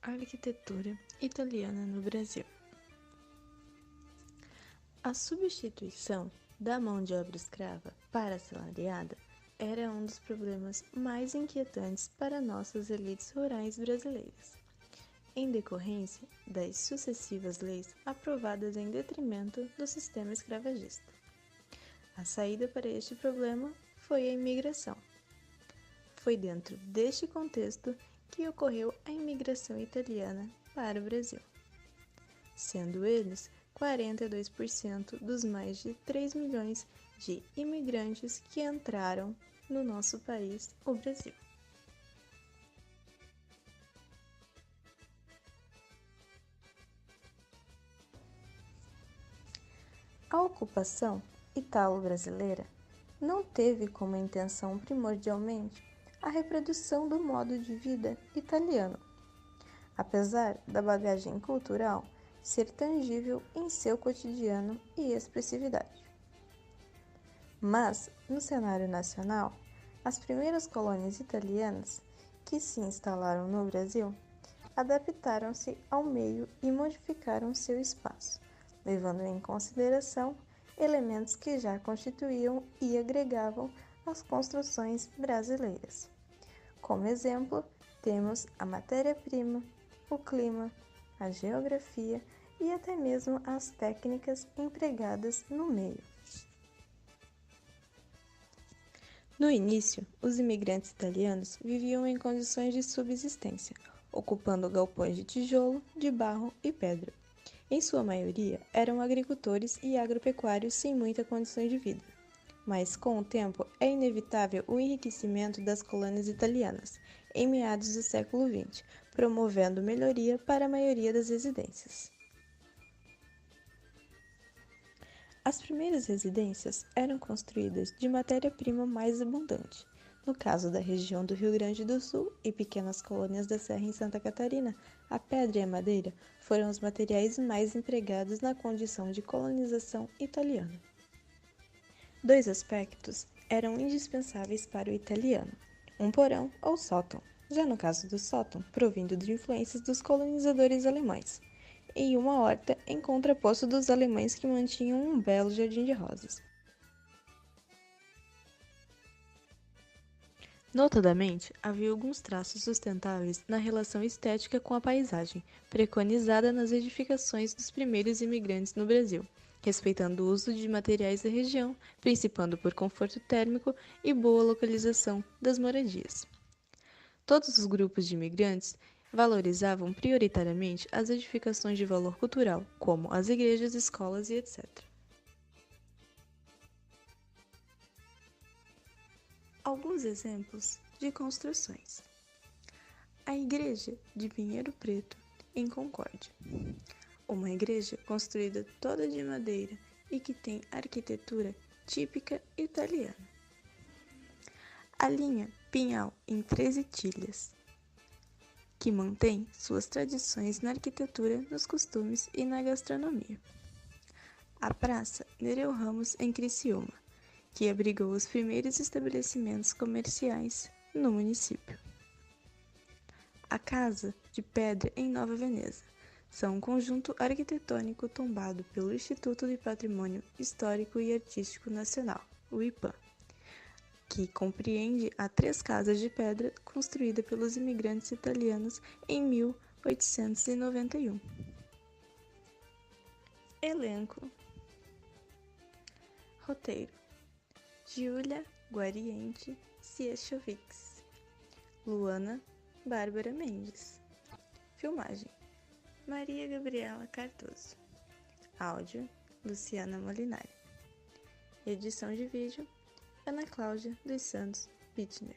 Arquitetura italiana no Brasil. A substituição da mão de obra escrava para assalariada era um dos problemas mais inquietantes para nossas elites rurais brasileiras, em decorrência das sucessivas leis aprovadas em detrimento do sistema escravagista. A saída para este problema foi a imigração. Foi dentro deste contexto que ocorreu a imigração italiana para o Brasil, sendo eles 42% dos mais de 3 milhões de imigrantes que entraram no nosso país, o Brasil. A ocupação italo-brasileira não teve como intenção primordialmente a reprodução do modo de vida italiano, apesar da bagagem cultural ser tangível em seu cotidiano e expressividade. Mas, no cenário nacional, as primeiras colônias italianas que se instalaram no Brasil adaptaram-se ao meio e modificaram seu espaço, levando em consideração elementos que já constituíam e agregavam as construções brasileiras. Como exemplo, temos a matéria-prima, o clima, a geografia e até mesmo as técnicas empregadas no meio. No início, os imigrantes italianos viviam em condições de subsistência, ocupando galpões de tijolo, de barro e pedra. Em sua maioria, eram agricultores e agropecuários sem muita condição de vida. Mas, com o tempo, é inevitável o enriquecimento das colônias italianas, em meados do século XX, promovendo melhoria para a maioria das residências. As primeiras residências eram construídas de matéria-prima mais abundante. No caso da região do Rio Grande do Sul e pequenas colônias da Serra em Santa Catarina, a pedra e a madeira foram os materiais mais empregados na condição de colonização italiana. Dois aspectos eram indispensáveis para o italiano: um porão ou sótão, já no caso do sótão, provindo de influências dos colonizadores alemães, e uma horta em contraposto dos alemães que mantinham um belo jardim de rosas. Notadamente, havia alguns traços sustentáveis na relação estética com a paisagem, preconizada nas edificações dos primeiros imigrantes no Brasil, respeitando o uso de materiais da região, principando por conforto térmico e boa localização das moradias. Todos os grupos de imigrantes valorizavam prioritariamente as edificações de valor cultural, como as igrejas, escolas e etc. Alguns exemplos de construções: a Igreja de Pinheiro Preto, em Concórdia. Uma igreja construída toda de madeira e que tem arquitetura típica italiana. A linha Pinhal, em 13 Tilhas, que mantém suas tradições na arquitetura, nos costumes e na gastronomia. A Praça Nereu Ramos, em Criciúma, que abrigou os primeiros estabelecimentos comerciais no município. A Casa de Pedra, em Nova Veneza, são um conjunto arquitetônico tombado pelo Instituto de Patrimônio Histórico e Artístico Nacional, o IPAM, que compreende a 3 casas de pedra construídas pelos imigrantes italianos em 1891. Elenco. Roteiro: Giulia Guariente Siechovics, Luana Bárbara Mendes. Filmagem: Maria Gabriela Cardoso. Áudio: Luciana Molinari. Edição de vídeo: Ana Cláudia dos Santos Bittner.